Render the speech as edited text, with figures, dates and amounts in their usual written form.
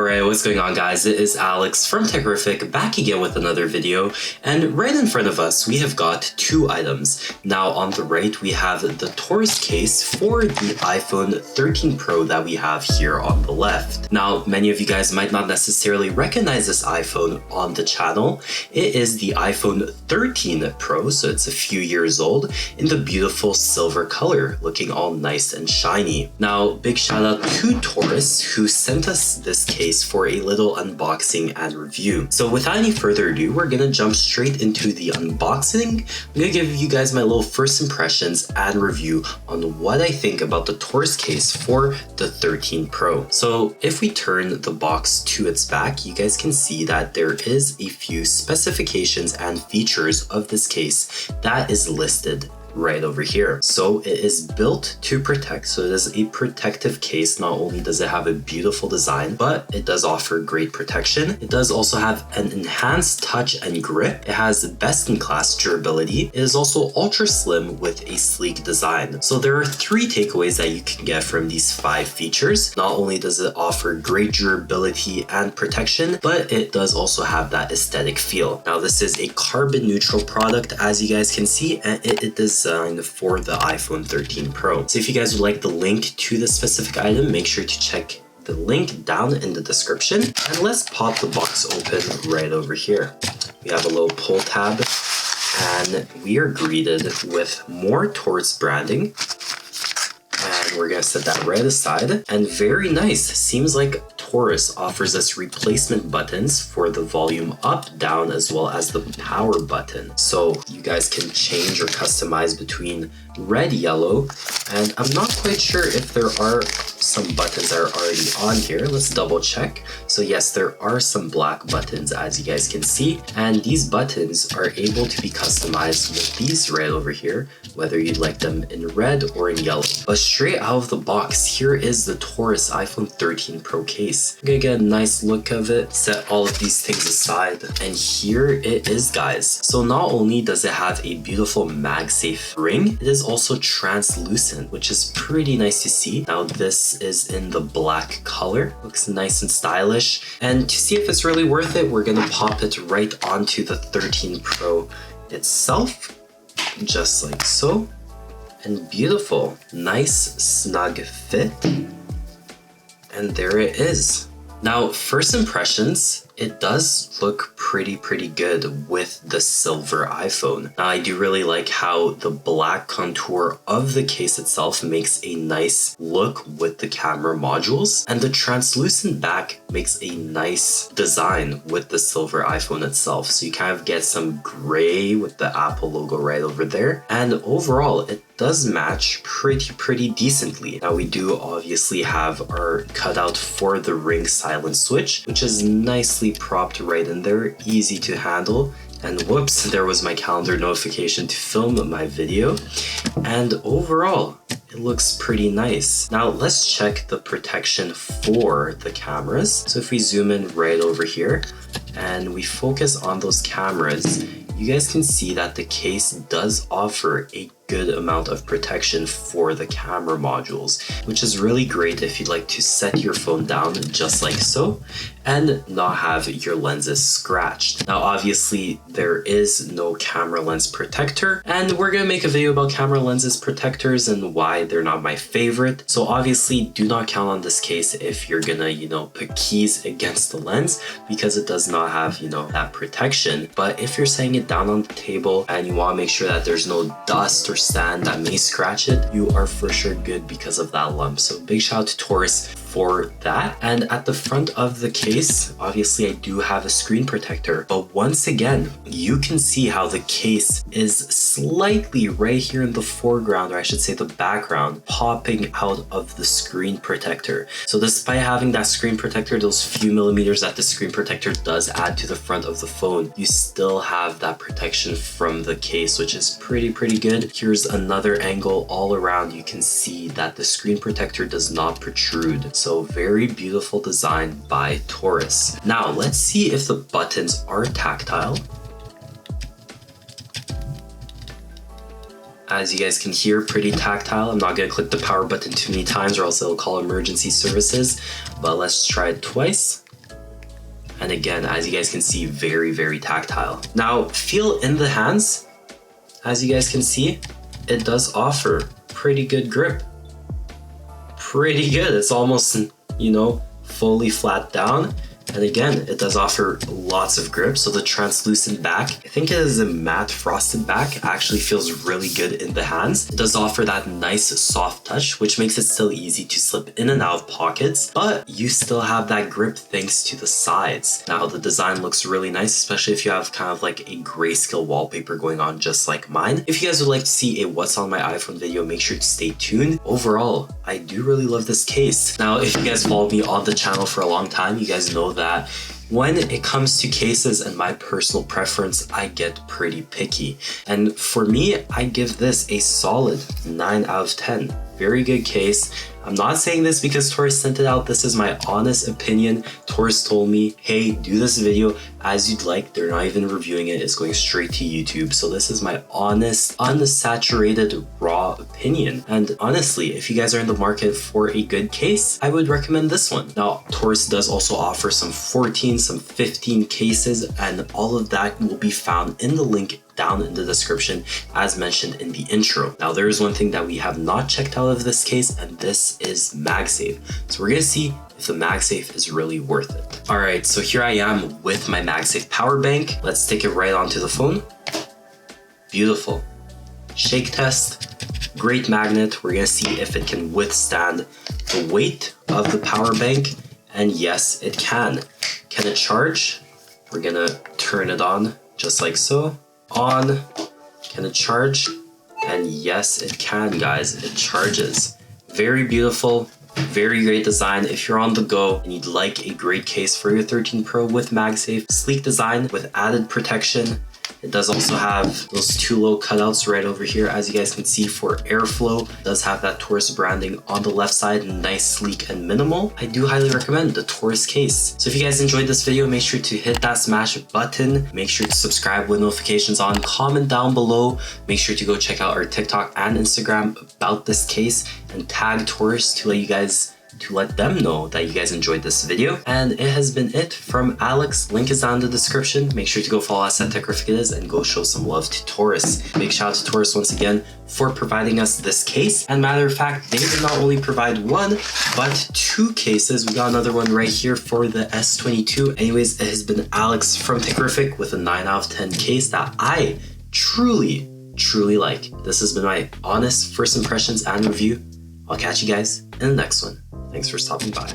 Alright, what's going on guys? It is Alex from Techrific back again with another video, and right in front of us we have got two items. Now on the right we have the TORRAS case for the iPhone 13 Pro that we have here on the left. Now many of you guys might not necessarily recognize this iPhone on the channel. It is the iPhone 13 Pro, so it's a few years old, in the beautiful silver color, looking all nice and shiny. Now big shout out to TORRAS who sent us this case for a little unboxing and review. So without any further ado, we're gonna jump straight into the unboxing. I'm gonna give you guys my little first impressions and review on what I think about the TORRAS case for the 13 Pro. So if we turn the box to its back, you guys can see that there is a few specifications and features of this case that is listed right over here. So it is built to protect, so it is a protective case. Not only does it have a beautiful design, but it does offer great protection. It does also have an enhanced touch and grip. It has best-in-class durability. It is also ultra slim with a sleek design. So there are three takeaways that you can get from these 5 features. Not only does it offer great durability and protection, but it does also have that aesthetic feel. Now this is a carbon neutral product, as you guys can see, and it is designed for the iPhone 13 Pro. So if you guys would like the link to this specific item, make sure to check the link down in the description. And let's pop the box open right over here. We have a little pull tab and we are greeted with more TORRAS branding. And we're gonna set that right aside. And very nice, seems like TORRAS offers us replacement buttons for the volume up, down, as well as the power button. So you guys can change or customize between red, yellow, and I'm not quite sure if there are some buttons that are already on here. Let's double check. So yes, there are some black buttons, as you guys can see, and these buttons are able to be customized with these right over here, whether you'd like them in red or in yellow. But straight out of the box, here is the TORRAS iPhone 13 Pro case. I'm gonna get a nice look of it, set all of these things aside, and here it is, guys. So not only does it have a beautiful MagSafe ring, it is also translucent, which is pretty nice to see. Now this is in the black color, looks nice and stylish. And to see if it's really worth it, we're gonna pop it right onto the 13 Pro itself, just like so. And beautiful, nice snug fit. And there it is. Now, first impressions, it does look pretty good with the silver iPhone. Now, I do really like how the black contour of the case itself makes a nice look with the camera modules, and the translucent back makes a nice design with the silver iPhone itself. So you kind of get some gray with the Apple logo right over there, and overall it does match pretty decently. Now we do obviously have our cutout for the ring silent switch, which is nicely propped right in there, easy to handle. And whoops, there was my calendar notification to film my video. And overall, it looks pretty nice. Now let's check the protection for the cameras. So if we zoom in right over here and we focus on those cameras, you guys can see that the case does offer a good amount of protection for the camera modules, which is really great if you'd like to set your phone down just like so and not have your lenses scratched. Now obviously there is no camera lens protector, and we're gonna make a video about camera lenses protectors and why they're not my favorite. So obviously do not count on this case if you're gonna, put keys against the lens, because it does not have, that protection. But if you're setting it down on the table and you wanna make sure that there's no dust or sand that may scratch it, you are for sure good because of that lump. So big shout out to TORRAS for that. And at the front of the case, obviously I do have a screen protector, but once again, you can see how the case is slightly right here in the foreground, or I should say the background, popping out of the screen protector. So despite having that screen protector, those few millimeters that the screen protector does add to the front of the phone, you still have that protection from the case, which is pretty good. Here's another angle all around. You can see that the screen protector does not protrude. So very beautiful design by TORRAS. Now let's see if the buttons are tactile. As you guys can hear, pretty tactile. I'm not gonna click the power button too many times or else it'll call emergency services, but let's try it twice. And again, as you guys can see, very, very tactile. Now, feel in the hands. As you guys can see, it does offer pretty good grip. Pretty good. It's almost, you know, fully flat down. And again, it does offer lots of grip. So the translucent back, I think it is a matte frosted back, actually feels really good in the hands. It does offer that nice soft touch, which makes it still easy to slip in and out of pockets, but you still have that grip thanks to the sides. Now the design looks really nice, especially if you have kind of like a grayscale wallpaper going on just like mine. If you guys would like to see a what's on my iPhone video, make sure to stay tuned. Overall, I do really love this case. Now, if you guys followed me on the channel for a long time, you guys know that when it comes to cases and my personal preference, I get pretty picky. And for me, I give this a solid 9 out of 10. Very good case. I'm not saying this because TORRAS sent it out. This is my honest opinion. TORRAS told me, hey, do this video as you'd like. They're not even reviewing it. It's going straight to YouTube. So this is my honest, unsaturated, raw opinion. And honestly, if you guys are in the market for a good case, I would recommend this one. Now, TORRAS does also offer some 14, some 15 cases, and all of that will be found in the link down in the description as mentioned in the intro. Now there is one thing that we have not checked out of this case, and this is MagSafe. So we're gonna see if the MagSafe is really worth it. All right, so here I am with my MagSafe power bank. Let's stick it right onto the phone. Beautiful. Shake test, great magnet. We're gonna see if it can withstand the weight of the power bank, and yes, it can. Can it charge? We're gonna turn it on just like so. On. Can it charge? And yes, it can, guys. It charges. Very beautiful, very great design. If you're on the go and you'd like a great case for your 13 Pro with MagSafe, sleek design with added protection. It does also have those two little cutouts right over here, as you guys can see, for airflow. It does have that TORRAS branding on the left side, nice, sleek, and minimal. I do highly recommend the TORRAS case. So if you guys enjoyed this video, make sure to hit that smash button. Make sure to subscribe with notifications on, comment down below. Make sure to go check out our TikTok and Instagram about this case and tag TORRAS to let them know that you guys enjoyed this video. And it has been it from Alex. Link is down in the description. Make sure to go follow us at TechRificItis and go show some love to TORRAS. Big shout out to TORRAS once again for providing us this case. And matter of fact, they did not only provide one, but two cases. We got another one right here for the S22. Anyways, it has been Alex from TechRific with a 9 out of 10 case that I truly like. This has been my honest first impressions and review. I'll catch you guys in the next one. Thanks for stopping by.